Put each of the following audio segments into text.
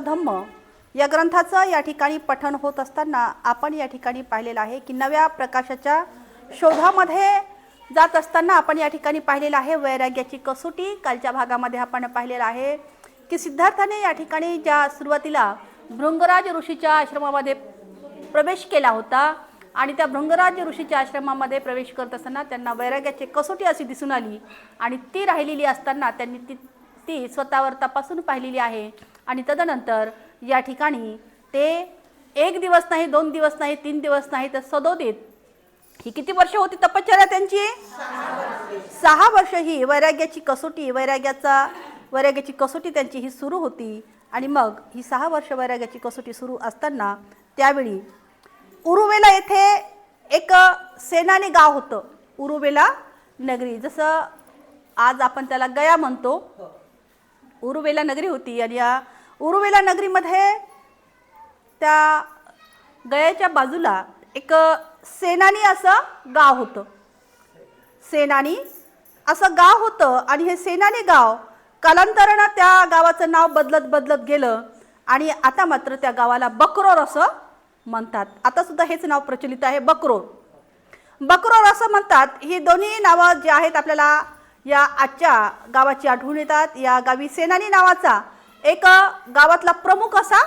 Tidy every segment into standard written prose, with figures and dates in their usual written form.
धम्म या ग्रंथाचं या ठिकाणी पठण होत असताना आपण या ठिकाणी पाहिलेलं आहे की नव्या प्रकाशाच्या शोधामध्ये जात असताना आपण या ठिकाणी पाहिलेलं आहे वैराग्याची कसोटी। कालच्या भागामध्ये आपण पाहिलेलं आहे की सिद्धार्थाने या ठिकाणी ज्या सुरुवातीला भृंगराज ऋषीच्या आश्रमामध्ये प्रवेश केला होता आणि त्या भृंगराज ऋषीच्या आश्रमामध्ये प्रवेश करत असताना त्यांना वैराग्याची कसोटी अशी दिसून आली आणि ती राहिलेली असताना त्यांनी ती स्वतःवर तपासून पाहिलेली आहे आणि तदनंतर या ठिकाणी ते एक दिवस नाही, 2 दिवस नाही, 3 दिवस नाही, तर सदोदित ही किती वर्ष होती तपश्चर्या त्यांची? 6 वर्ष ही वैराग्याची कसोटी वैराग्याची कसोटी त्यांची ही सुरू होती। आणि मग ही 6 वर्ष वैराग्याची कसोटी सुरू असताना त्यावेळी उरुवेला येथे एक सेनानी गाव होतं, उरुवेला नगरी, जसं आज आपण त्याला गया म्हणतो। उरुवेला नगरी होती आणि या उरुवेला नगरीमध्ये त्या गयाच्या बाजूला एक सेनानी असं गाव होतं। सेनानी असं गाव होतं आणि हे सेनानी गाव कालांतराने त्या गावाचं नाव बदलत गेलं आणि आता मात्र त्या गावाला बकरोर असं म्हणतात। आता सुद्धा हेच नाव प्रचलित आहे, बकरोर असं म्हणतात। ही दोन्ही नावं जी आहेत आपल्याला या आजच्या गावाची आठवण येतात। या गावी सेनानी नावाचा एक गावातला प्रमुख असा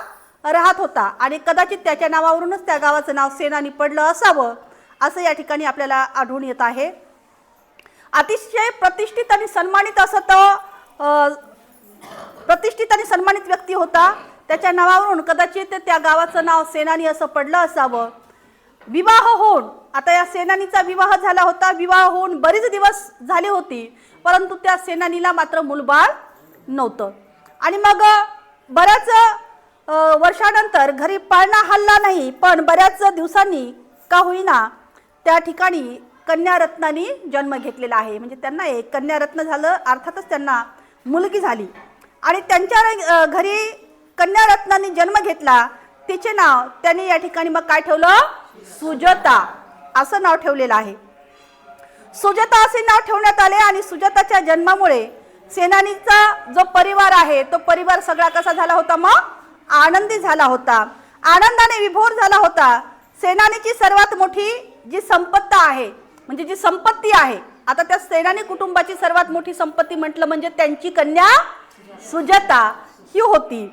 राहत होता आणि कदाचित त्याच्या नावावरूनच त्या गावाचं नाव सेनानी पडलं असावं असं या ठिकाणी आपल्याला आढळून येत आहे। अतिशय प्रतिष्ठित आणि सन्मानित असं तो प्रतिष्ठित आणि सन्मानित व्यक्ती होता। त्याच्या नावावरून कदाचित त्या गावाचं नाव सेनानी असं पडलं असावं। विवाह होऊन आता या सेनानीचा विवाह झाला होता, विवाह होऊन बरेच दिवस झाले होते, परंतु त्या सेनानीला मात्र मूलबाळ नव्हतं। आणि मग बऱ्याच वर्षानंतर घरी पाळणा हल्ला नाही, पण बऱ्याच दिवसांनी का होईना त्या ठिकाणी कन्यारत्नांनी जन्म घेतलेला आहे। म्हणजे त्यांना एक कन्यारत्न झालं, अर्थातच त्यांना मुलगी झाली आणि त्यांच्या घरी कन्यारत्नांनी जन्म घेतला। तिचे नाव त्यांनी या ठिकाणी मग काय ठेवलं? सुजाता असं नाव ठेवलेलं आहे। सुजाता असे नाव ठेवण्यात आले आणि सुजाताच्या जन्मामुळे सेनानीचा जो परिवार आहे तो परिवार सगळा कसा झाला होता? मग आनंदी झाला होता, आनंदाने विभोर झाला होता। सेनानीची सर्वात मोठी जी संपत्ती आहे, म्हणजे जी संपत्ती आहे, आता त्या सेनानी कुटुंबाची सर्वात मोठी संपत्ती म्हटलं म्हणजे त्यांची कन्या सुजाता ही होती।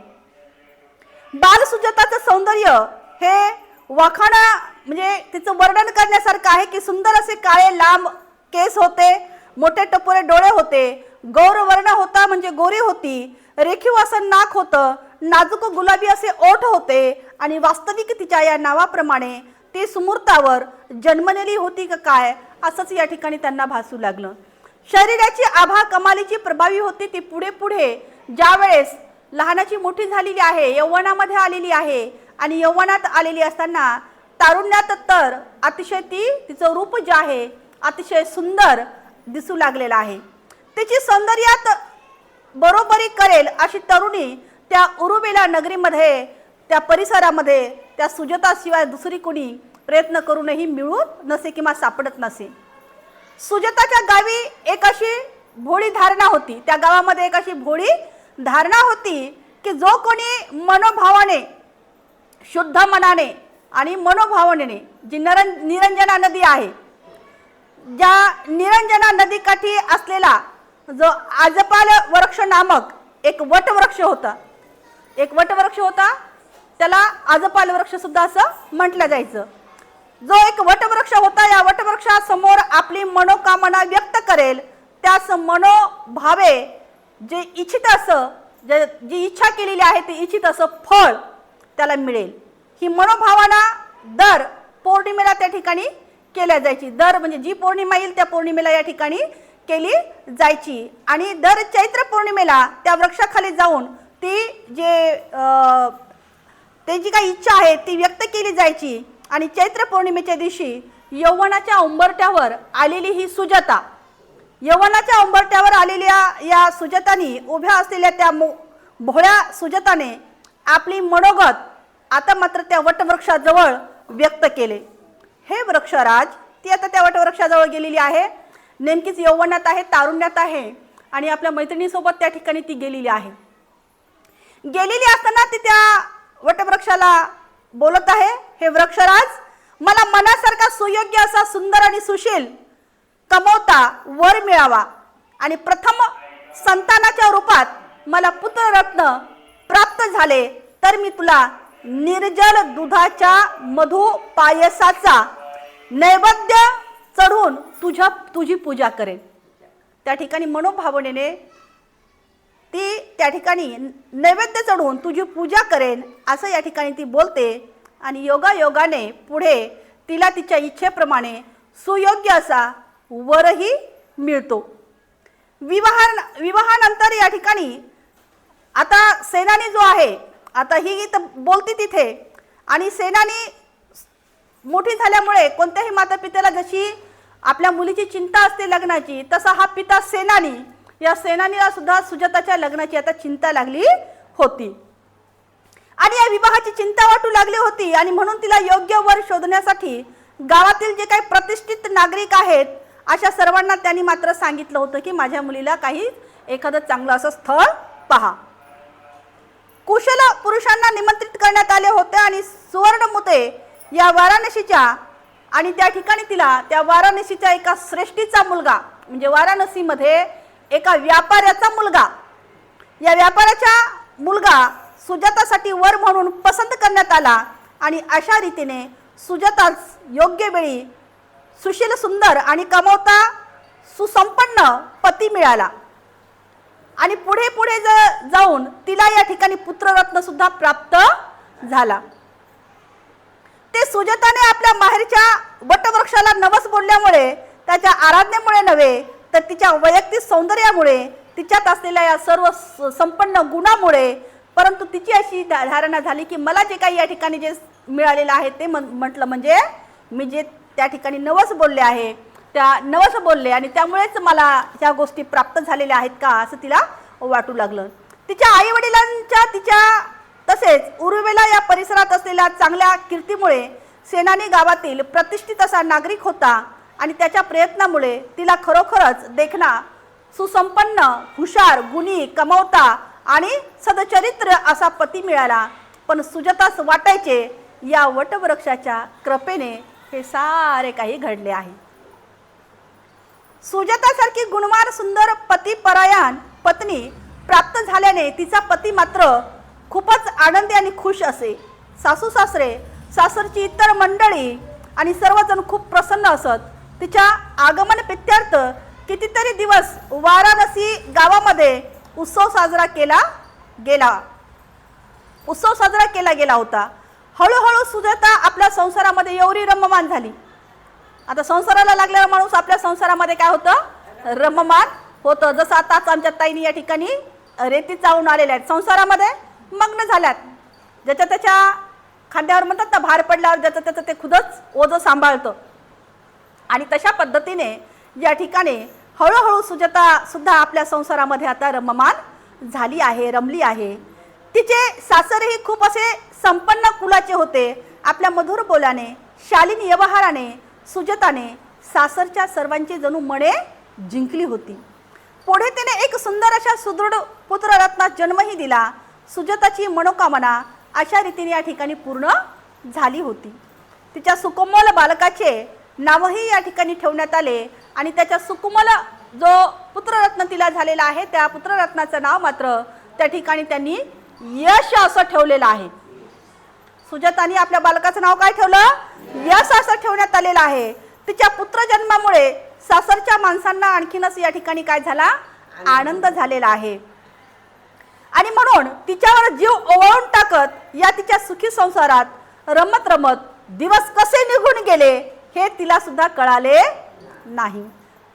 बाल सुजाताचं सौंदर्य हे वाखाणा म्हणजे तिचं वर्णन करण्यासारखं आहे की सुंदर असे काळे लांब केस होते, मोठे टपोरे डोळे होते, गौरवर्ण होता म्हणजे गोरी होती, रेखीव असं नाक होतं, नाजूक गुलाबी असे ओठ होते आणि वास्तविक तिच्या या नावाप्रमाणे ती सुमूर्तावर जन्मलेली होती का काय असंच या ठिकाणी त्यांना भासू लागलं। शरीराची आभा कमालीची प्रभावी होती। ती पुढे पुढे ज्यावेळेस लहानाची मोठी झालेली आहे, यौवनामध्ये आलेली आहे आणि यौवनात आलेली असताना तारुण्यात तर अतिशय तिचं रूप जे आहे अतिशय सुंदर दिसू लागलेलं आहे। तिची सौंदर्यात बरोबरी करेल अशी तरुणी त्या उरुवेला नगरीमध्ये, त्या परिसरामध्ये त्या सुजाताशिवाय दुसरी कोणी प्रयत्न करूनही मिळून नसे किंवा सापडत नसे। सुजाताच्या गावी एक अशी भोळी धारणा होती, त्या गावामध्ये एक अशी भोळी धारणा होती की जो कोणी मनोभावाने, शुद्ध मनाने आणि मनोभावनेने जी निरंजना नदी आहे, ज्या निरंजना नदीकाठी असलेला जो आजपाल वृक्ष नामक एक वटवृक्ष होता, त्याला आजपाल वृक्ष सुद्धा असं म्हटलं जायचं। जो एक वटवृक्ष होता, या वटवृक्षासमोर आपली मनोकामना व्यक्त करेल, त्यास मनोभावे जे इच्छित असं, जी इच्छा केलेली आहे ती इच्छित असं फळ त्याला मिळेल। ही मनोभावना दर पौर्णिमेला त्या ठिकाणी केल्या जायची। दर म्हणजे जी पौर्णिमा येईल त्या पौर्णिमेला या ठिकाणी केली जायची आणि दर चैत्र पौर्णिमेला त्या वृक्षाखाली जाऊन ते जी काही इच्छा आहे ती व्यक्त केली जायची। आणि चैत्र पौर्णिमेच्या दिवशी यौवनाच्या उंबरठ्यावर आलेली ही सुजाता, यौवनाच्या उंबरठ्यावर आलेल्या या सुजातानी, उभ्या असलेल्या त्या भोळ्या सुजाताने आपली मनोगत आता मात्र त्या वटवृक्षाजवळ व्यक्त केले। हे वृक्षराज, ती आता त्या वटवृक्षाजवळ गेलेली आहे, नेमकीच यौवनात आहे, तारुण्यात आहे आणि आपल्या मैत्रिणीसोबत त्या ठिकाणी ती गेलेली आहे। गेलेली असताना ती त्या वटवृक्षाला बोलत आहे, हे वृक्षराज, मला मनासारखा सुयोग्य असा सुंदर आणि सुशील कमवता वर मिळावा आणि प्रथम संतानाच्या रूपात मला पुत्ररत्न प्राप्त झाले तर मी तुला निर्जल दुधाच्या मधु पायसाचा नैवेद्य चढून तुझी पूजा करेन. त्या ठिकाणी मनोभावनेने ती त्या ठिकाणी नैवेद्य चढून तुझी पूजा करेन असं या ठिकाणी ती बोलते. आणि योगायोगाने पुढे तिला तिच्या इच्छेप्रमाणे सुयोग्य असा वरही मिळतो. विवाहानंतर या ठिकाणी आता सेनानी जो आहे, आता ही बोलती तिथे, आणि सेनानी मोठी झाल्यामुळे कोणत्याही मातापित्याला जशी आपल्या मुलीची चिंता असते लग्नाची, तसा हा पिता सेनानी, या सेनानीला सुद्धा सुजाताच्या लग्नाची आता चिंता लागली होती आणि या विवाहाची चिंता वाटू लागली होती. आणि म्हणून तिला योग्य वर शोधण्यासाठी गावातील जे काही प्रतिष्ठित नागरिक आहेत अशा सर्वांना त्यांनी मात्र सांगितलं होतं की माझ्या मुलीला काही एखादं चांगलं असं स्थळ पहा. कुशल पुरुषांना निमंत्रित करण्यात आले होते आणि सुवर्णमुते या वाराणसीच्या, आणि त्या ठिकाणी तिला त्या वाराणसीच्या एका श्रेष्ठीचा मुलगा, म्हणजे वाराणसीमध्ये एका व्यापाऱ्याचा मुलगा, या व्यापाऱ्याचा मुलगा सुजातासाठी वर म्हणून पसंत करण्यात आला. आणि अशा रीतीने सुजातास योग्य वेळी सुशील सुंदर आणि कमवता सुसंपन्न पती मिळाला. आणि पुढे पुढे जाऊन तिला या ठिकाणी पुत्ररत्न सुद्धा प्राप्त झाला. ते सुजाताने आपल्या माहेरच्या वटवृक्षाला नवस बोलल्यामुळे, त्याच्या आराधनेमुळे नव्हे तर तिच्या वैयक्तिक सौंदर्यामुळे, तिच्यात असलेल्या या सर्व संपन्न गुणामुळे, परंतु तिची अशी धारणा झाली की मला जे काही या ठिकाणी जे मिळालेलं आहे ते म्हटलं म्हणजे मी जे त्या ठिकाणी नवस बोलले आहे, त्या नवस बोलले आणि त्यामुळेच मला ह्या गोष्टी प्राप्त झालेल्या आहेत का असं तिला वाटू लागलं. तिच्या आई वडिलांच्या, तिच्या तसेच उर्वेला या परिसरात असलेल्या चांगल्या कीर्तीमुळे सेनानी गावातील प्रतिष्ठित असा नागरिक होता आणि त्याच्या प्रयत्नामुळे तिला खरोखरच देखणा, सुसंपन्न, हुशार, गुणी, कमवता आणि सदचरित्र असा पती मिळाला. पण सुजातास वाटायचे या वटवृक्षाच्या कृपेने हे सारे काही घडले आहे. सुजातासारखी गुणवान सुंदर पतिपरायण पत्नी प्राप्त झाल्याने तिचा पती मात्र खूपच आनंदी आणि खुश असे. सासू सासरे, सासरची इतर मंडळी आणि सर्वजण खूप प्रसन्न असत. तिच्या आगमन प्रित्यर्थ कितीतरी दिवस वाराणसी गावामध्ये उत्सव साजरा केला गेला होता. हळूहळू सुजाता आपल्या संसारामध्ये एवढी रममाण झाली. आता संसाराला लागलेला माणूस आपल्या संसारामध्ये काय होतं, रममाण होतं. जसं आताच आमच्या ताईनी या ठिकाणी रेती चावून आलेल्या आहेत, संसारामध्ये मग्न झाल्यात. ज्याच्या त्याच्या खांद्यावर म्हणतात ना, भार पडल्यावर ज्याचं त्याचं ते खुदच ओझं सांभाळतं. आणि तशा पद्धतीने या ठिकाणी हळूहळू सुजाता सुद्धा आपल्या संसारामध्ये आता रममाण झाली आहे, रमली आहे. तिचे सासरही खूप असे संपन्न कुलाचे होते. आपल्या मधुर बोलाने, शालीन व्यवहाराने सुजाताने सासरच्या सर्वांची जणू मने जिंकली होती. पुढे तिने एक सुंदर अशा सुदृढ पुत्ररत्नास जन्मही दिला. सुजाताची मनोकामना अशा रीतीने या ठिकाणी पूर्ण झाली होती. तिच्या सुकोमल बालकाचे नावही या ठिकाणी ठेवण्यात आले आणि त्याच्या सुकोमल जो पुत्ररत्न तिला झालेला आहे त्या पुत्ररत्नाचं नाव मात्र त्या ठिकाणी त्यांनी यश असं ठेवलेलं आहे. सुजाताने आपल्या बालकाचं नाव काय ठेवलं, यश असं ठेवण्यात आलेलं आहे. तिच्या पुत्रजन्मामुळे सासरच्या माणसांना आणखीनच या ठिकाणी काय झाला, आनंद झालेला आहे. आणि म्हणून तिच्यावर जीव ओवाळून टाकत या तिच्या सुखी संसारात रमत रमत दिवस कसे निघून गेले हे तिला सुद्धा कळाले नाही.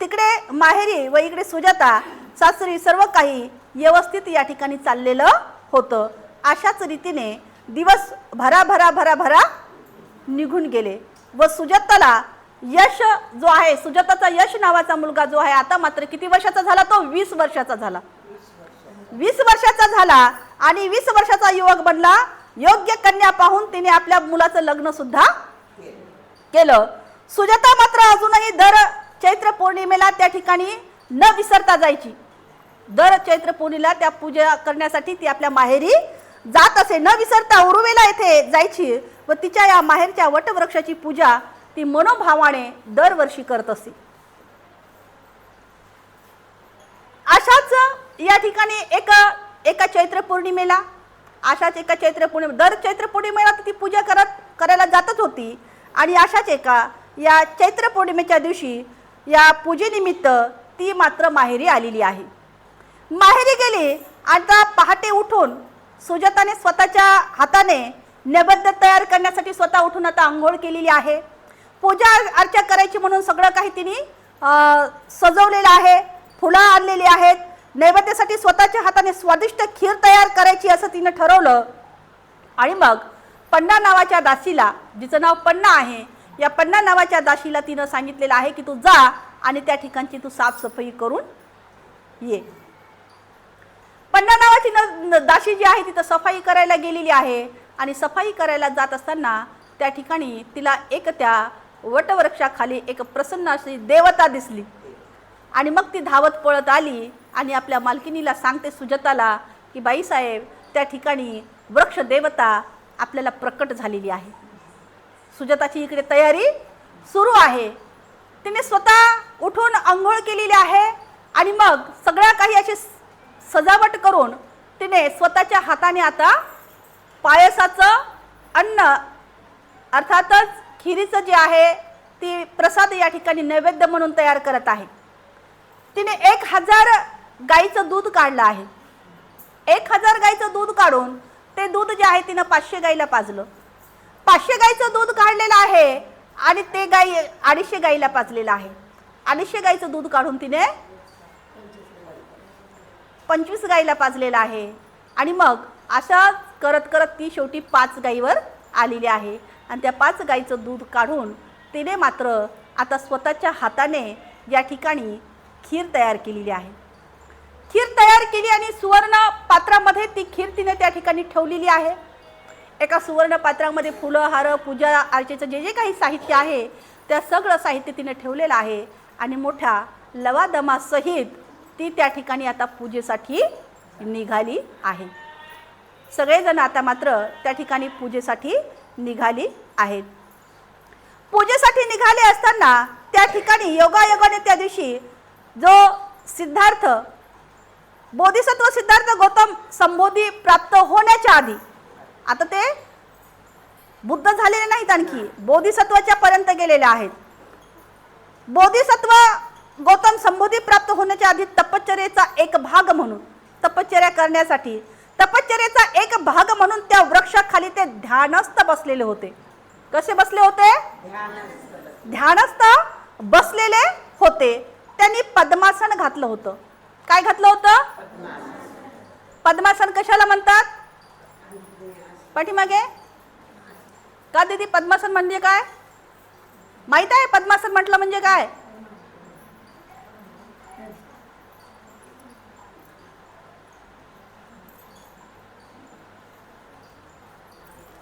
तिकडे माहेरी व इकडे सुजाता सासरी सर्व काही व्यवस्थित या ठिकाणी चाललेलं होतं. अशाच रीतीने दिवस भरा निघून गेले व सुजाताला यश जो आहे, सुजाताचा यश नावाचा मुलगा जो आहे आता मात्र किती वर्षाचा झाला, तो 20 वर्षाचा झाला. 20 वर्षाचा झाला आणि 20 वर्षाचा युवक बनला. योग्य कन्या पाहून तिने आपल्या मुलाचं लग्न सुद्धा केलं. सुजाता मात्र अजूनही दर चैत्र पौर्णिमेला त्या ठिकाणी न विसरता जायची. दर चैत्र पौर्णिमेला त्या पूजा करण्यासाठी ती आपल्या माहेरी जात असे न विसरता उरुवेला येथे जायची व तिच्या या माहेरच्या वटवृक्षाची पूजा ती मनोभावाने दरवर्षी करत असे. अशाच या ठिकाणी एका चैत्र पौर्णिमेला दर चैत्र पौर्णिमेला ती पूजा करायला जातच होती. आणि अशाच या चैत्र पौर्णिमेच्या दिवशी या पूजेनिमित्त ती मात्र माहेरी आलेली आहे. माहेरी गेली. आता पहाटे उठून सुजाताने स्वतःच्या हाताने नैवेद्य तयार करण्यासाठी स्वतः उठून आता आंघोळ केलेली आहे. पूजा अर्चा करायची म्हणून सगळं काही तिने सजवलेलं आहे. फुलं आणलेली आहेत. नैवेद्यासाठी स्वतःच्या हाताने स्वादिष्ट खीर तयार करायची असं तिने ठरवलं. आणि मग पन्ना नावाच्या दासीला, जिचं नाव पन्ना आहे, या पन्ना नावाच्या दासीला तिनं सांगितलेलं आहे की तू जा आणि त्या ठिकाणची तू साफसफाई करून ये. पन्ना नावाची दासी जी आहे तिथं सफाई करायला गेलेली आहे. आणि सफाई करायला जात असताना त्या ठिकाणी तिला त्या वटवृक्षाखाली एक प्रसन्न अशी देवता दिसली. आणि मग ती धावत पळत आली आणि आपल्या मालकिनीला सांगते, सुजाताला, की बाईसाहेब, त्या ठिकाणी वृक्ष देवता आपल्याला प्रकट झालेली आहे. सुजाताची इकडे तयारी सुरू आहे. तिने स्वतः उठून आंघोळ केलेली आहे. आणि मग सगळ्या काही अशी सजावट करून तिने स्वतःच्या हाताने आता पायसाचं अन्न, अर्थातच खिरीचं जे आहे ती प्रसाद या ठिकाणी नैवेद्य म्हणून तयार करत आहे. तिने 1000 गाईचं दूध काढलं आहे. 1000 गाईचं दूध काढून ते दूध जे आहे तिनं 500 गाईला पाजलं. 500 गाईचं दूध काढलेलं आहे आणि ते गाई 250 गाईला पाजलेलं आहे. 250 गाईचं दूध काढून तिने 25 गाईला पाजलेलं आहे. आणि मग अशा करत करत ती शेवटी 5 गाईवर आलेली आहे. आणि त्या 5 गाईचं दूध काढून तिने मात्र आता स्वतःच्या हाताने या ठिकाणी खीर तयार केलेली आहे. खीर तयार केली आणि सुवर्ण पात्रामध्ये ती खीर तिने त्या ठिकाणी ठेवलेली आहे. एका सुवर्ण पात्रामध्ये फुलं, हार, पूजा अर्चेचं जे काही साहित्य आहे त्या सगळं साहित्य तिने ठेवलेलं आहे. आणि मोठ्या लवादमासहित ती त्या ठिकाणी आता पूजेसाठी निघाली आहे. सगळेजण आता मात्र त्या ठिकाणी पूजेसाठी निघाली आहेत. पूजेसाठी निघाले असताना त्या ठिकाणी योगायोगाने त्या दिवशी जो सिद्धार्थ, बोधिसत्व सिद्धार्थ गौतम संबोधी प्राप्त होण्याच्या आधी, आता ते बुद्ध झालेले नाहीत, आणखी बोधिसत्वाच्या पर्यंत गेलेले आहेत. बोधिसत्व गौतम संबोधी प्राप्त होण्याच्या आधी तपश्चर्येचा एक भाग म्हणून, तपश्चर्या करण्यासाठी तपश्चर्येचा एक भाग म्हणून त्या वृक्षाखाली ते ध्यानस्थ बसलेले होते. कसे बसले होते? ध्यानस्थ बसलेले होते. त्यांनी पद्मासन घातलं होतं. काय घातलं होतं? पद्मासन कशाला म्हणतात? पाठीमागे का दीदी, पद्मासन म्हणजे काय माहित आहे? पद्मासन म्हटलं म्हणजे काय?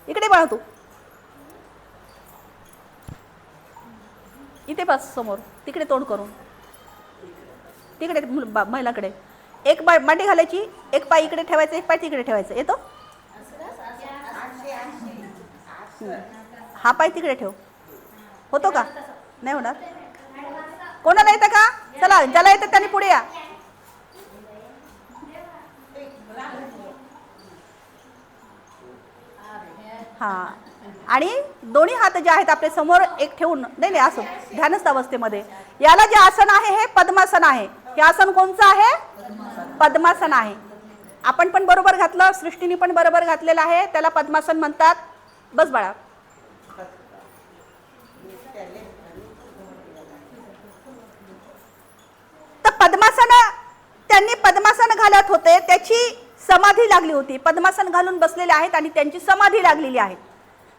इकडे बघा, तू इथे बस समोर, तिकडे तोंड करून, तिकडे महिलाकडे. एक मांडी घालायची, एक पाय इकडे ठेवायचं, एक पाय तिकडे ठेवायचं. येतो? हा पाय तिकडे ठेव. होतो का? नाही होणार. कोणाला येतं का? चला, ज्याला येतं त्यांनी पुढे या. हा, आणि दोन्ही हात जे आहेत आपले समोर एक ठेवून, नाही असं ध्यानस्थ अवस्थेमध्ये, याला जे आसन आहे हे पद्मासन आहे. हे आसन कोणचं आहे? पद्मासन आहे. आपण पण बरोबर घातलं, सृष्टीने पण बरोबर घातलेलं आहे, त्याला पद्मासन म्हणतात. बस बाळा. तर पद्मासन, त्यांनी पद्मासन घालत होते, त्याची समाधी लागली होती. पद्मासन घालून बसलेले आहेत आणि त्यांची समाधी लागलेली आहे.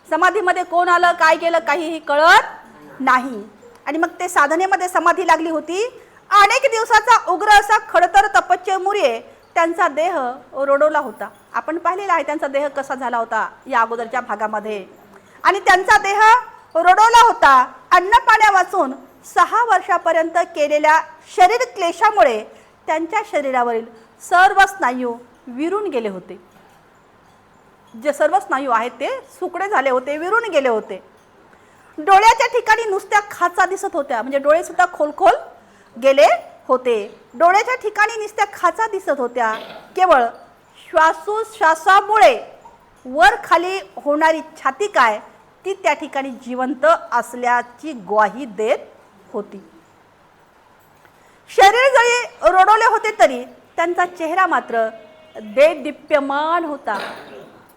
समाधीमध्ये कोण आलं, काय केलं, काहीही कळत नाही. आणि मग ते साधनेमध्ये समाधी लागली होती. अनेक दिवसाचा उग्र असा खडतर तपश्चर्येमुळे त्यांचा देह रोडवला होता. आपण पाहिलेला आहे त्यांचा देह कसा झाला होता या अगोदरच्या भागामध्ये. आणि त्यांचा देह रोडवला होता. अन्न पाण्या वाचून 6 वर्षापर्यंत केलेल्या शरीर क्लेशामुळे त्यांच्या शरीरावरील सर्व स्नायू विरून गेले होते. जे सर्व स्नायू आहेत ते सुकडे झाले होते, विरून गेले होते. डोळ्याच्या ठिकाणी नुसत्या खाचा दिसत होत्या, म्हणजे डोळे सुद्धा खोल गेले होते. डोळ्याच्या ठिकाणी नुसत्या खाचा दिसत होत्या. केवळ श्वासोश्वासामुळे वर खाली होणारी छाती काय ती त्या ठिकाणी जिवंत असल्याची ग्वाही देत होती. शरीर जरी रडवले होते तरी त्यांचा चेहरा मात्र देदीप्यमान होता.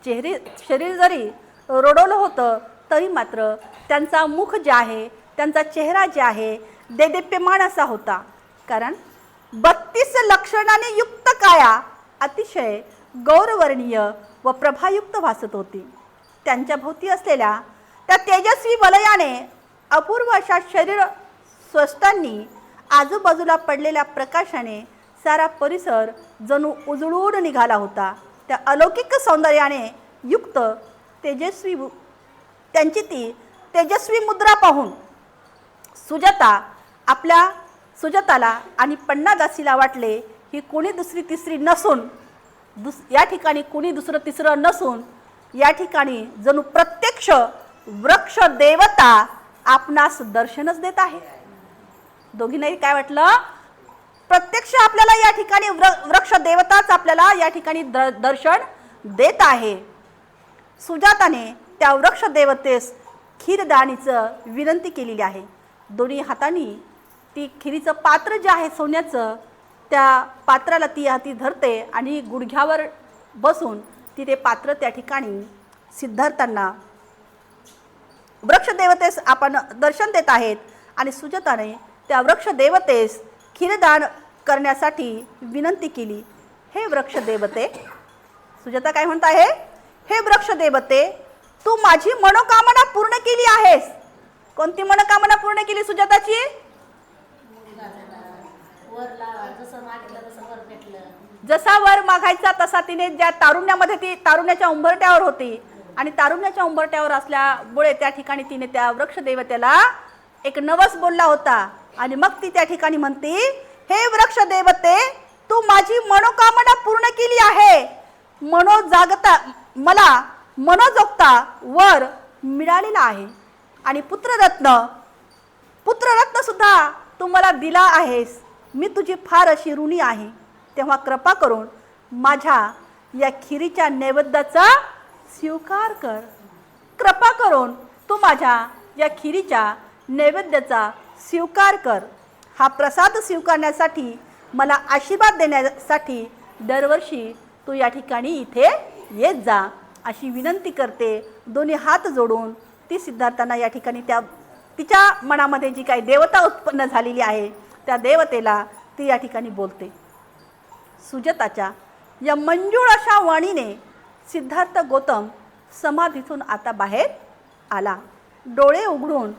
शरीर जरी रडवलं होतं तरी मात्र त्यांचा मुख जे आहे, त्यांचा चेहरा जे आहे देदीप्यमान असा होता. कारण 32 लक्षणाने युक्त काया अतिशय गौरवर्णीय व प्रभायुक्त भासत होती. त्यांच्या भोवती असलेल्या त्या तेजस्वी वलयाने अपूर्व अशा शरीर स्वस्थांनी आजूबाजूला पडलेल्या प्रकाशाने सारा परिसर जणू उजळून निघाला होता. त्या अलौकिक सौंदर्याने युक्त त्यांची ती तेजस्वी मुद्रा पाहून सुजाताला आणि पन्नादासीला वाटले ही कोणी दुसरी तिसरी नसून या ठिकाणी कोणी दुसरं तिसरं नसून या ठिकाणी जणू प्रत्यक्ष वृक्ष देवता आपणास दर्शनच देत आहे. दोघींनाही काय वाटलं? प्रत्यक्ष आपल्याला या ठिकाणी वृक्ष देवताच आपल्याला या ठिकाणी दर्शन देत आहे. सुजाताने त्या वृक्ष देवतेस खीरदाणीचं विनंती केलेली आहे. दोन्ही हातांनी ती खिरीचं पात्र जे आहे सोन्याचं, त्या पात्राला ती हाती धरते आणि गुडघ्यावर बसून ती ते पात्र त्या ठिकाणी सिद्धार्थांना वृक्ष देवतेस आपण दर्शन देत आहेत. आणि सुजाताने त्या वृक्ष देवतेस खीरदान करण्यासाठी विनंती केली. हे वृक्ष देवते, सुजाता काय म्हणत आहे? हे वृक्ष देवते, तू माझी मनोकामना पूर्ण केली आहेस. कोणती मनोकामना पूर्ण केली सुजाताची? जसा वर मागायचा तसा तिने ज्या तारुण्यामध्ये ती तारुण्याच्या उंबरट्यावर होती आणि तारुण्याच्या उंबरट्यावर असल्यामुळे त्या ठिकाणी तिने त्या वृक्ष देवतेला एक नवस बोलला होता. आणि मग ती त्या ठिकाणी म्हणते, हे वृक्ष देवते, तू माझी मनोकामना पूर्ण केली आहे. मला मनोजोगता वर मिळालेला आहे आणि पुत्ररत्न सुद्धा तू मला दिला आहेस. मी तुझी फार अशी ऋणी आहे. तेव्हा कृपा करून माझ्या या खिरीच्या नैवेद्याचा स्वीकार कर. कृपा करून तू माझ्या या खिरीच्या नैवेद्याचा स्वीकार कर. हा प्रसाद स्वीकारण्यासाठी मला आशीर्वाद देण्यासाठी दरवर्षी तू या ठिकाणी इथे येत जा अशी विनंती करते. दोन्ही हात जोडून ती सिद्धार्थांना या ठिकाणी तिच्या मनामध्ये जी काही देवता उत्पन्न झालेली आहे त्या देवतेला ती या ठिकाणी बोलते. सुजाताच्या या मंजूळ अशा वाणीने सिद्धार्थ गौतम समाधीतून आता बाहेर आला. डोळे उघडून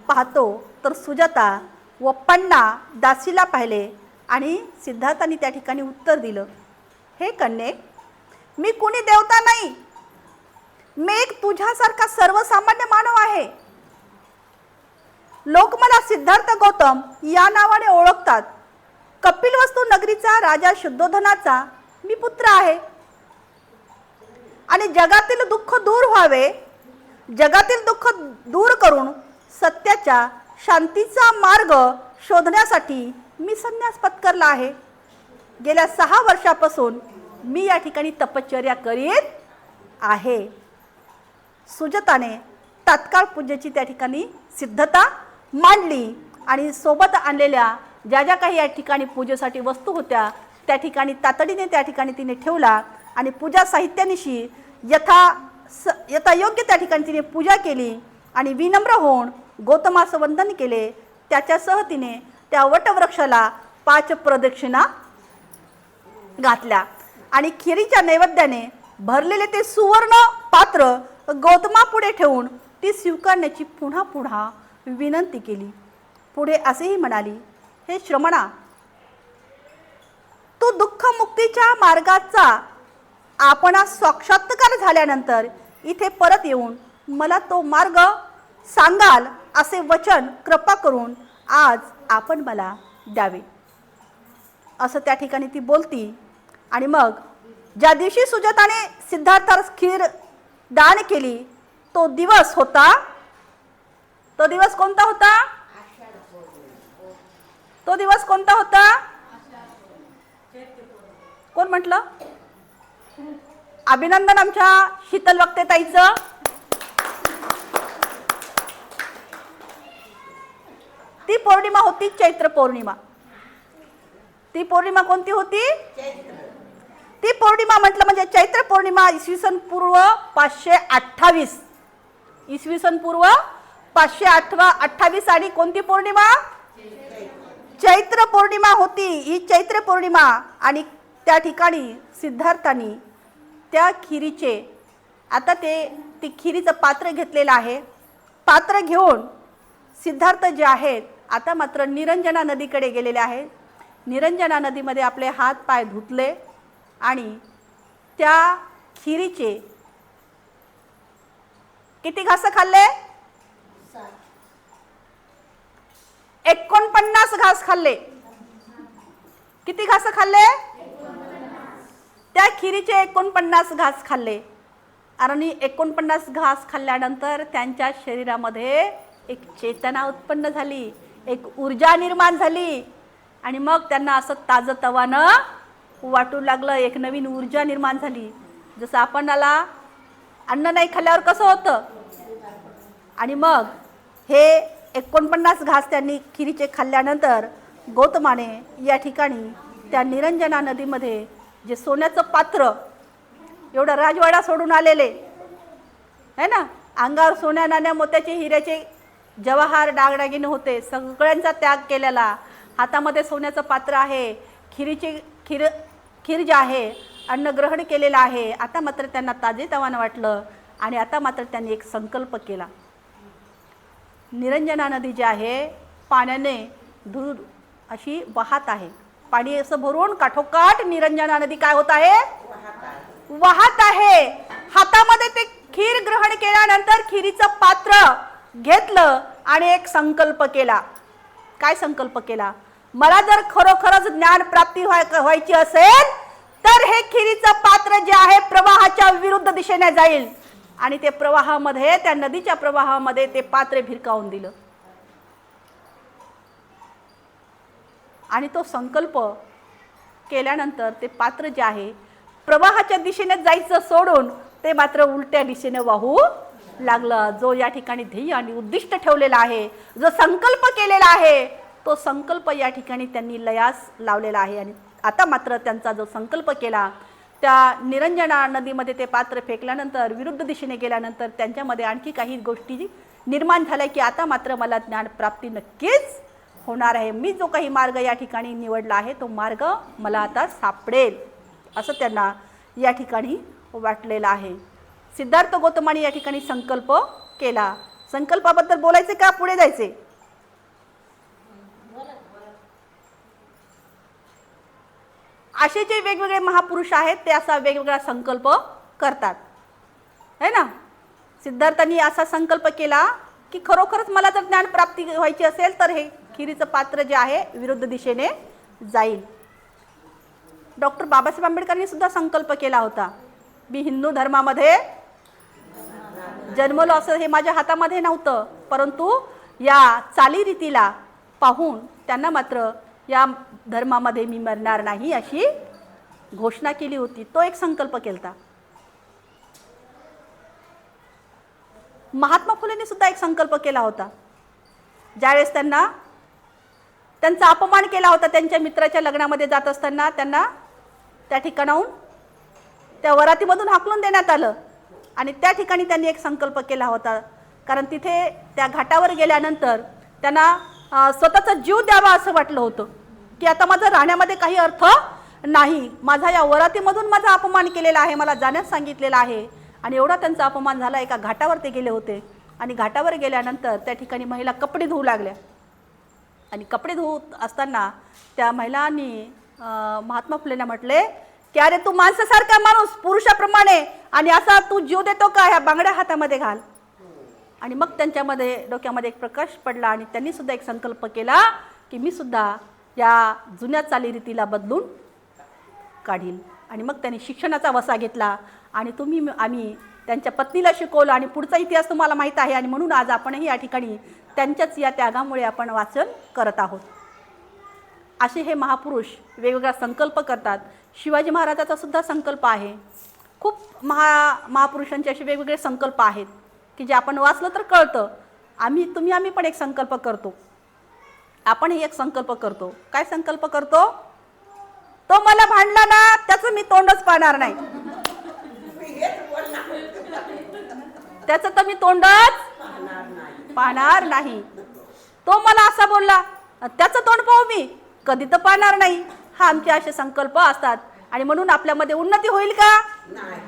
पाहतो तर सुजाता व पन्ना दासीला पाहिले आणि सिद्धार्थांनी त्या ठिकाणी उत्तर दिलं, हे कन्ये, मी कोणी देवता नाही. मी एक तुझ्यासारखा सर्वसामान्य मानव आहे. लोक मला सिद्धार्थ गौतम या नावाने ओळखतात. कपिलवस्तू नगरीचा राजा शुद्धोधनाचा मी पुत्र आहे आणि जगातील दुःख दूर व्हावे, जगातील दुःख दूर करून सत्याच्या शांतीचा मार्ग शोधण्यासाठी मी संन्यास पत्करला आहे. गेल्या 6 वर्षापासून मी या ठिकाणी तपश्चर्या करीत आहे. सुजाताने तात्काळ पूजेची त्या ठिकाणी सिद्धता मांडली आणि सोबत आणलेल्या ज्या काही या ठिकाणी पूजेसाठी वस्तू होत्या त्या ठिकाणी तातडीने त्या ठिकाणी तिने ठेवला आणि पूजा साहित्यानिशी यथायोग्य त्या ठिकाणी तिने पूजा केली आणि विनम्र होऊन गौतमाचं वंदन केले. त्याच्यासह तिने त्या वटवृक्षाला 5 प्रदक्षिणा घातल्या आणि खिरीच्या नैवेद्याने भरलेले ते सुवर्ण पात्र गौतमापुढे ठेवून ती स्वीकारण्याची पुन्हा विनंती केली. पुढे असेही म्हणाली, हे श्रमणा, तू दुःखमुक्तीच्या मार्गाचा आपणास साक्षात्कार झाल्यानंतर इथे परत येऊन मला तो मार्ग सांगाल असे वचन कृपा करून आज आपण मला द्यावे. असं त्या ठिकाणी ती बोलती आणि मग ज्या दिवशी सुजाताने सिद्धार्थास खीर दान केली तो दिवस होता, तो दिवस कोणता होता? तो दिवस कोणता होता? कोण म्हटलं? अभिनंदन आमच्या शीतल वक्ते ताईचं. ती पौर्णिमा होती चैत्र पौर्णिमा. ती पौर्णिमा कोणती होती? ती पौर्णिमा म्हटलं म्हणजे चैत्र पौर्णिमा इसवी सन पूर्व 528. इसवी सन पूर्व 528. आणि कोणती पौर्णिमा? चैत्र पौर्णिमा होती. ही चैत्र पौर्णिमा. आणि त्या ठिकाणी सिद्धार्थांनी त्या खिरीचे, आता ती खिरीचं पात्र घेतलेलं आहे. पात्र घेऊन सिद्धार्थ जे आहेत आता मात्र निरंजना नदीकडे गेलेले आहेत. निरंजना नदीमध्ये आपले हात पाय धुतले आणि त्या खिरीचे किती घास खाल्ले? 49 घास खाल्ले. किती घास खाल्ले? त्या खिरीचे 49 घास खाल्ले. आणि 49 घास खाल्ल्यानंतर त्यांच्या शरीरामध्ये एक चेतना उत्पन्न झाली, एक ऊर्जा निर्माण झाली. आणि मग त्यांना असं ताजतवानं वाटू लागलं, एक नवीन ऊर्जा निर्माण झाली. जसं आपणाला अन्न नाही खाल्ल्यावर कसं होतं. आणि मग हे 49 घास त्यांनी खिरीचे खाल्ल्यानंतर गौतमाने या ठिकाणी त्या निरंजना नदीमध्ये जे सोन्याचं पात्र, एवढं राजवाडा सोडून आलेले है ना, अंगावर सोन्या नाण्या मोत्याचे हिऱ्याचे जवाहर दागदागिने होते, सगळ्यांचा त्याग केलेला, हातामध्ये सोन्याचं पात्र आहे, खीर जे आहे अन्न ग्रहण केलेलं आहे. आता मात्र त्यांना ताजेतवानं वाटलं आणि आता मात्र त्यांनी एक संकल्प केला. निरंजना नदी जी आहे पाण्याने धूर अशी वाहत आहे. पाणी असं भरून काठोकाठ निरंजना नदी काय होत आहे? वाहत आहे. हातामध्ये ते खीर ग्रहण केल्यानंतर खिरीचं पात्र घेतलं आणि एक संकल्प केला. काय संकल्प केला? मला जर खरोखरच ज्ञान प्राप्ती व्हायची असेल तर हे खिरीचं पात्र जे आहे प्रवाहाच्या विरुद्ध दिशेने जाईल. आणि ते प्रवाहामध्ये, त्या नदीच्या प्रवाहामध्ये ते पात्र भिरकावून दिलं. आणि तो संकल्प केल्यानंतर ते पात्र जे आहे प्रवाहाच्या दिशेने जायचं सोडून ते मात्र उलट्या दिशेने वाहू लागलं. जो या ठिकाणी ध्येय आणि उद्दिष्ट ठेवलेला आहे, जो संकल्प केलेला आहे, तो संकल्प या ठिकाणी त्यांनी लयास लावलेला आहे. आणि आता मात्र त्यांचा जो संकल्प केला, त्या निरंजना नदीमध्ये ते पात्र फेकल्यानंतर विरुद्ध दिशेने गेल्यानंतर त्यांच्यामध्ये आणखी काही गोष्टी निर्माण झाल्या की आता मात्र मला ज्ञान प्राप्ती नक्कीच होणार आहे. मी जो काही मार्ग या ठिकाणी निवडला आहे तो मार्ग मला आता सापडेल, असं त्यांना या ठिकाणी वाटलेलं आहे. सिद्धार्थ गौतमाने या ठिकाणी संकल्प केला. संकल्पाबद्दल बोलायचे का पुढे जायचे? असे जे वेगवेगळे महापुरुष आहेत ते असा वेगवेगळा संकल्प करतात है ना. सिद्धार्थांनी असा संकल्प केला की खरोखरच मला जर ज्ञान प्राप्ती व्हायची असेल तर हे खिरीचं पात्र जे आहे विरुद्ध दिशेने जाईल. डॉक्टर बाबासाहेब आंबेडकरांनी सुद्धा संकल्प केला होता. मी हिंदू धर्मामध्ये जन्मलो असं हे माझ्या हातामध्ये नव्हतं, परंतु या चालीरीतीला पाहून त्यांना मात्र या धर्मामध्ये मी मरणार नाही अशी घोषणा केली होती. तो एक संकल्प केलता. महात्मा फुलेंनी सुद्धा एक संकल्प केला होता. ज्यावेळेस त्यांचा अपमान केला होता, त्यांच्या मित्राच्या लग्नामध्ये जात असताना त्यांना त्या ठिकाणाहून त्या वरातीमधून हाकलून देण्यात आलं. आणि त्या ठिकाणी त्यांनी एक संकल्प केला होता, कारण तिथे त्या घाटावर गेल्यानंतर त्यांना स्वतःचा जीव द्यावा असं वाटलं होतं की आता माझं राहण्यामध्ये काही अर्थ नाही, माझा या वरातीमधून माझा अपमान केलेला आहे, मला जाण्यास सांगितलेलं आहे. आणि एवढा त्यांचा अपमान झाला. एका घाटावर ते गेले होते आणि घाटावर गेल्यानंतर त्या ठिकाणी महिला कपडे धुवू लागल्या. आणि कपडे धुवत असताना त्या महिलांनी महात्मा फुलेंना म्हटले की अरे तू माणसासारखा माणूस पुरुषाप्रमाणे आणि असा तू जीव देतो का, ह्या बांगड्या हातामध्ये घाल. आणि मग त्यांच्यामध्ये डोक्यामध्ये एक प्रकाश पडला आणि त्यांनी सुद्धा एक संकल्प केला की मी सुद्धा या जुन्या चालीरीतीला बदलून काढील. आणि मग त्यांनी शिक्षणाचा वसा घेतला आणि आम्ही त्यांच्या पत्नीला शिकवलं आणि पुढचा इतिहास तुम्हाला माहीत आहे आणि म्हणून आज आपणही या ठिकाणी त्यांच्याच या त्यागामुळे आपण वाचन करत आहोत. असे हे महापुरुष वेगवेगळा संकल्प करतात. शिवाजी महाराजाचा सुद्धा संकल्प आहे. खूप महापुरुषांचे असे वेगवेगळे संकल्प आहेत की जे आपण वाचलं तर कळतं. आम्ही पण एक संकल्प करतो. आपणही एक संकल्प करतो. काय संकल्प करतो? तो मला भांडला ना त्याचं मी तोंडच पाहणार नाही. त्याचं तर मी तोंडच पाहणार नाही. तो मला असा बोलला त्याचं तोंड पाहू मी कधी तर पाहणार नाही. हा आमचे असे संकल्प असतात आणि म्हणून आपल्यामध्ये उन्नती होईल का?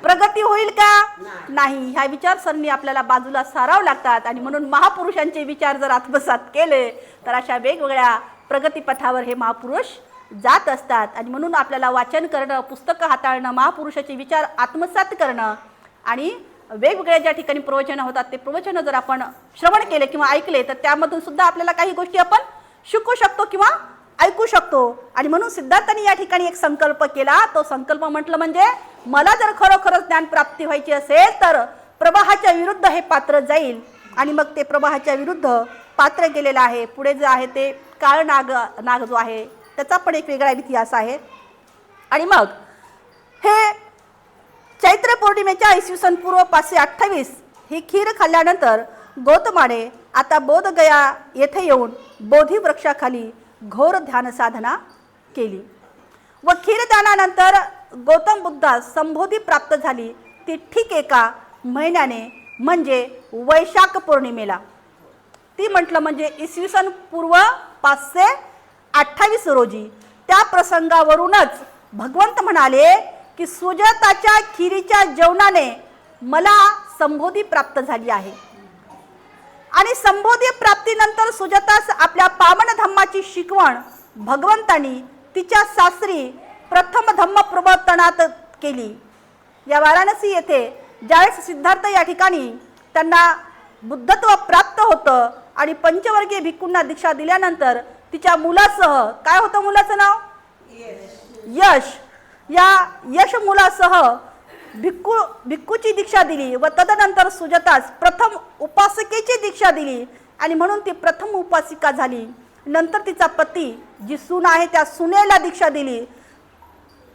प्रगती होईल का? नाही. ह्या विचारसरणी आपल्याला बाजूला सारावं लागतात आणि म्हणून महापुरुषांचे विचार जर आत्मसात केले तर अशा वेगवेगळ्या प्रगतीपथावर हे महापुरुष जात असतात. आणि म्हणून आपल्याला वाचन करणं, पुस्तकं हाताळणं, महापुरुषाचे विचार आत्मसात करणं आणि वेगवेगळ्या ज्या ठिकाणी प्रवचनं होतात ते प्रवचनं जर आपण श्रवण केले किंवा ऐकले तर त्यामधून सुद्धा आपल्याला काही गोष्टी आपण शिकू शकतो किंवा ऐकू शकतो. आणि म्हणून सिद्धार्थांनी या ठिकाणी एक संकल्प केला. तो संकल्प म्हटलं म्हणजे मला जर खरोखरच ज्ञान प्राप्ती व्हायची असेल तर प्रवाहाच्या विरुद्ध हे पात्र जाईल. आणि मग ते प्रवाहाच्या विरुद्ध पात्र गेलेलं आहे. पुढे जे आहे ते काळ नाग जो आहे त्याचा पण एक वेगळा इतिहास आहे. आणि मग हे चैत्र पौर्णिमेच्या इसवी पूर्व 528 ही खीर खाल्ल्यानंतर गौतमाने आता बोधगया येथे येऊन बोधी वृक्षाखाली घोर ध्यान साधना केली व खीरदानानंतर गौतम बुद्धास संबोधी प्राप्त झाली. ती ठीक एका महिन्याने म्हणजे वैशाख पौर्णिमेला. ती म्हटलं म्हणजे इसवी पूर्व 528 रोजी. त्या प्रसंगावरूनच भगवंत म्हणाले की सुजाताच्या खिरीच्या जेवणाने मला संबोधी प्राप्त झाली आहे. आणि संबोधी प्राप्तीनंतर सुजातास आपल्या पावन धम्माची शिकवण भगवंतांनी तिच्या सासरी प्रथम धम्म प्रवर्तनात केली. या वाराणसी येथे ज्यावेळेस सिद्धार्थ या ठिकाणी त्यांना बुद्धत्व प्राप्त होतं आणि पंचवर्गीय भिक्खूंना दीक्षा दिल्यानंतर तिच्या मुलासह, काय होतं मुलाचं नाव? यश. या यश मुलासह भिक्खूची दीक्षा दिली व तदनंतर सुजातास प्रथम उपासकेची दीक्षा दिली आणि म्हणून ती प्रथम उपासिका झाली. नंतर तिचा पती जी सून आहे त्या सुनेला दीक्षा दिली.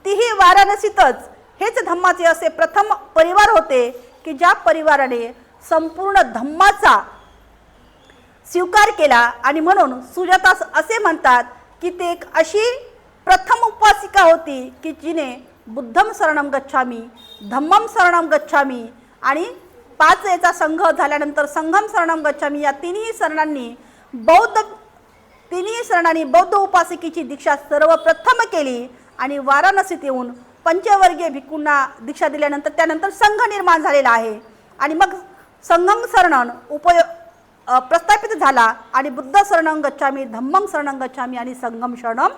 तीही वाराणसीतच हेच धम्माचे असे प्रथम परिवार होते की ज्या परिवाराने संपूर्ण धम्माचा स्वीकार केला. आणि म्हणून सुजातास असे म्हणतात की ते एक अशी प्रथम उपासिका होती की जिने बुद्धम शरणम गच्छामी, धम्मम शरणम गच्छामी आणि 5 याचा संघ झाल्यानंतर संघम शरणम गच्छामी या तिन्ही शरणांनी बौद्ध उपासकेची दीक्षा सर्वप्रथम केली. आणि वाराणसीत येऊन पंचवर्गीय भिक्खूंना दीक्षा दिल्यानंतर त्यानंतर संघ निर्माण झालेला आहे. आणि मग संघम शरणन प्रस्थापित झाला आणि बुद्ध शरणम गच्छामी, धम्मम शरणम गच्छामी आणि संघम शरणम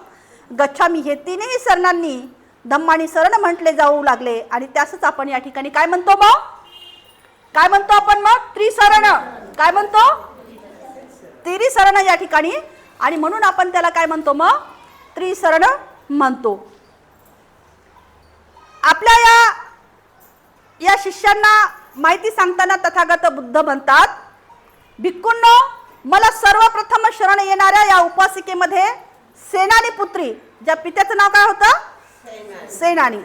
गच्छामी हे तिन्ही शरणांनी धम्मानी शरण म्हटले जाऊ लागले. आणि त्यासच आपण या ठिकाणी काय म्हणतो मग? काय म्हणतो आपण मग? त्रिशरण. काय म्हणतो? त्रिशरण या ठिकाणी. आणि म्हणून आपण त्याला काय म्हणतो मग? त्रिशरण म्हणतो. आपल्या या शिष्यांना माहिती सांगताना तथागत बुद्ध म्हणतात, भिक्खूंनो, मला सर्वप्रथम शरण येणाऱ्या या उपासिकेमध्ये सेनानी पुत्री, ज्या पित्याचं नाव काय होतं?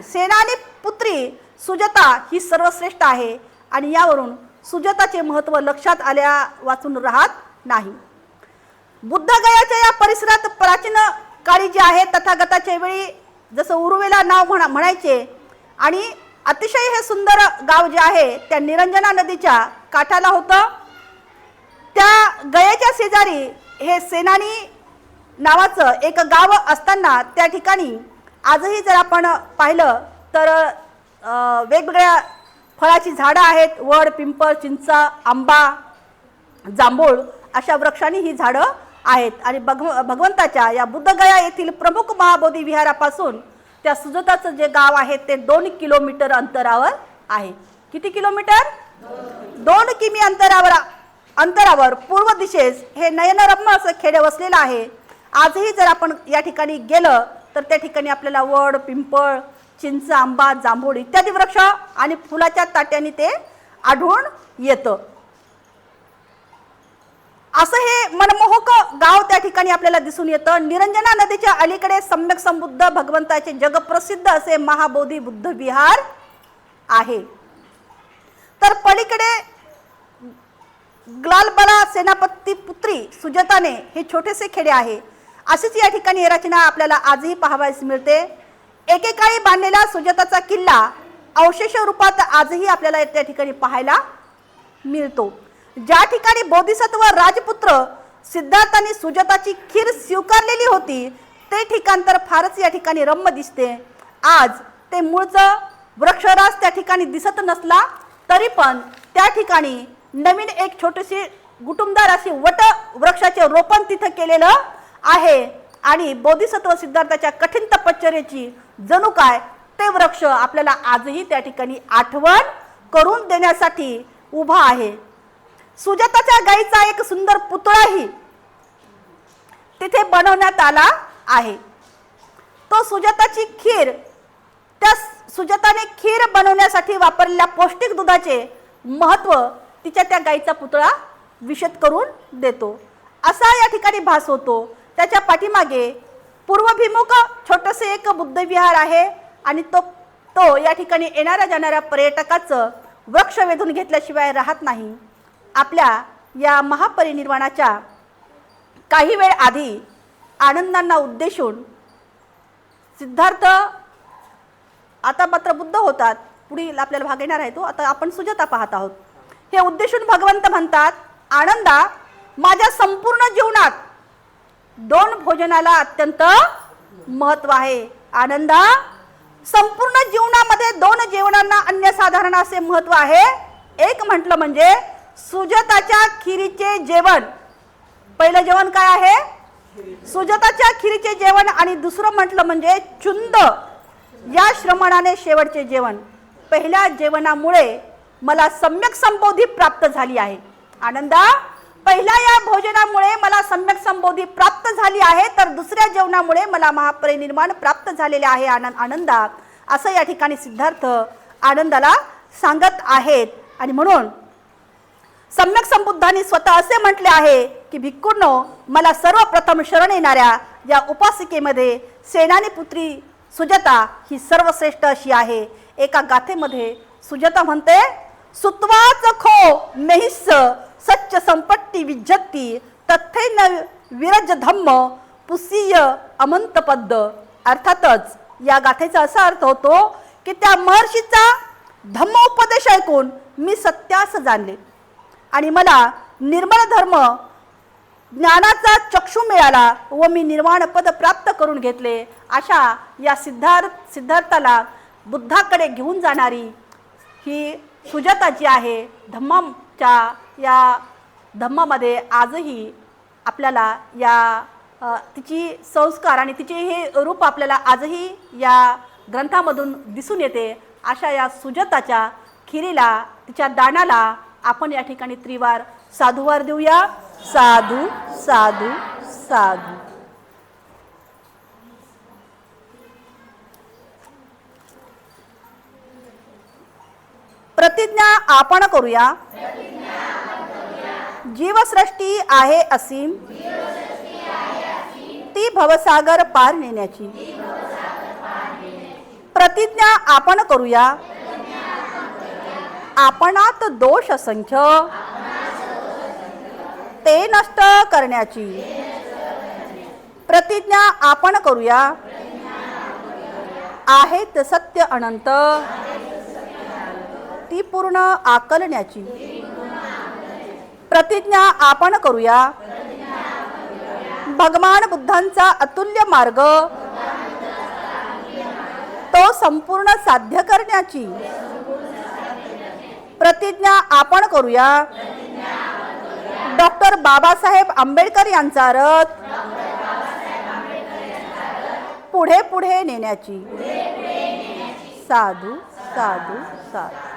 सेनानी पुत्री सुजाता ही सर्वश्रेष्ठ आहे. आणि यावरून सुजाताचे महत्त्व लक्षात आल्या वाचून राहत नाही. बुद्धगयाच्या या परिसरात प्राचीन काळी जे आहे तथागताच्या वेळी जसं उरुवेला नाव म्हणायचे. आणि अतिशय हे सुंदर गाव जे आहे त्या निरंजना नदीच्या काठाला होतं. त्या गयाच्या शेजारी हे सेनानी नावाचं एक गाव असताना त्या ठिकाणी आजही जर आपण पाहिलं तर वेगवेगळ्या फळाची झाडं आहेत. वड, पिंपळ, चिंचा, आंबा, जांभूळ अशा वृक्षांनी ही झाडं आहेत. आणि भगवंताच्या या बुद्धगया येथील प्रमुख महाबोधी विहारापासून त्या सुजाताचं जे गाव आहे ते 2 किलोमीटर अंतरावर आहे. किती किलोमीटर? 2 किमी अंतरावर पूर्व दिशेस हे नयनरम्य असं खेडे वसलेलं आहे. आजही जर आपण या ठिकाणी गेलं तर त्या ठिकाणी आपल्याला वड, पिंपळ, चिंच, आंबा, जांभूळ इत्यादी वृक्ष आणि फुलाच्या ताट्याने ते आढळून येतं. असं हे मनमोहक गाव त्या ठिकाणी आपल्याला दिसून येतं. निरंजना नदीच्या अलीकडे सम्यक संबुद्ध भगवंताचे जगप्रसिद्ध असे महाबोधी बुद्ध विहार आहे. तर पलीकडे ग्लालबला सेनापती पुत्री सुजाताने हे छोटेसे खेडे आहे. अशीच या ठिकाणी रचना आपल्याला आजही पाहावयास मिळते. एकेकाळी बांधलेला सुजाताचा किल्ला अवशेष रूपात आजही आपल्याला त्या ठिकाणी पाहायला मिळतो. ज्या ठिकाणी बोधिसत्व राजपुत्र सिद्धार्थाने सुजाताची खीर स्वीकारलेली होती ते ठिकाण तर फारच या ठिकाणी रम्य दिसते. आज ते मूळचं वृक्षराज त्या ठिकाणी दिसत नसला तरी पण त्या ठिकाणी नवीन एक छोटीशी कुटुंबदार अशी वट वृक्षाचे रोपण तिथे केलेलं आहे आणि बोधिसत्व सिद्धार्थाच्या कठीण तपश्चर्येची जणू काय ते वृक्ष आपल्याला आजही त्या ठिकाणी आठवण करून देण्यासाठी उभा आहे. सुजाताच्या गायीचा एक सुंदर पुतळाही तिथे बनवण्यात आला आहे. तो सुजाताची खीर, त्या सुजाताने खीर बनवण्यासाठी वापरलेल्या पौष्टिक दुधाचे महत्व तिच्या त्या गायीचा पुतळा विशद करून देतो. असा या ठिकाणी भास होतो. त्याच्या पाठीमागे पूर्वभिमुख छोटसे एक बुद्ध विहार आहे आणि तो या ठिकाणी येणाऱ्या जाणाऱ्या पर्यटकाचं वृक्ष वेधून घेतल्याशिवाय राहत नाही. आपल्या या महापरिनिर्वाणाच्या काही वेळ आधी आनंदांना उद्देशून सिद्धार्थ आता मात्र बुद्ध होतात. पुढील आपल्याला भाग येणार आहे तो. आता आपण सुजाता पाहत आहोत. हे उद्देशून भगवंत म्हणतात, आनंदा, माझ्या संपूर्ण जीवनात 2 भोजनाला अत्यंत महत्व आहे. आनंदा, संपूर्ण जीवनामध्ये 2 जेवणांना अन्यसाधारण असे महत्व आहे. एक म्हटलं म्हणजे सुजाताच्या खिरीचे जेवण. पहिलं जेवण काय आहे? सुजाताच्या खिरीचे जेवण. आणि दुसरं म्हटलं म्हणजे चुंद या श्रमणाने शेवटचे जेवण. पहिल्या जेवणामुळे मला सम्यक संबोधी प्राप्त झाली आहे. आनंदा, पहिल्या या भोजनामुळे मला सम्यक संबोधी प्राप्त झाली आहे, तर दुसऱ्या जेवणामुळे मला महापरिनिर्वाण प्राप्त झालेले आहे. आनंदा, असं या ठिकाणी सिद्धार्थ आनंदाला सांगत आहेत. आणि म्हणून सम्यक संबुद्धांनी स्वतः असे म्हटले आहे की भिक्खूंनो, मला सर्वप्रथम शरण येणाऱ्या या उपासिकेमध्ये सेनानी पुत्री सुजाता ही सर्वश्रेष्ठ अशी आहे. एका गाथेमध्ये सुजाता म्हणते, सुत्वाच खो मेहिस्स सच्च संपत्ती विज्जती तथैन विरज धम्म पुसीय अमंत पद्द. अर्थातच या गाथेचा असा अर्थ होतो की त्या महर्षीचा धम्मोपदेश ऐकून मी सत्यास जाणले आणि मला निर्मळ धर्म ज्ञानाचा चक्षु मिळाला व मी निर्वाण पद प्राप्त करून घेतले. अशा या सिद्धार्थाला बुद्धाकडे घेऊन जाणारी ही सुजाता जी आहे, धम्माच्या या धम्मामध्ये आजही आपल्याला या तिची संस्कार आणि तिचे हे रूप आपल्याला आजही या ग्रंथामधून दिसून येते. अशा या सुजाताच्या खिरीला, तिच्या दानाला आपण या ठिकाणी त्रिवार साधुवार देऊया. साधू साधू साधू. प्रतिज्ञा आपण करूया. जीवसृष्टी आहे असीम, ती भवसागर पार नेण्याची. प्रतिज्ञा आपण करूया. आपणात दोष असंख्य, ते नष्ट करण्याची. प्रतिज्ञा आपण करूया. आहेत सत्य अनंत, ती पूर्ण आकलण्याची. प्रतिज्ञा आपण करूया. भगवान बुद्धांचा अतुल्य मार्ग तो संपूर्ण साध्य करण्याची. प्रतिज्ञा आपण करूया. डॉक्टर बाबासाहेब आंबेडकर यांचा रथ पुढे पुढे नेण्याची. साधू साधू साधू.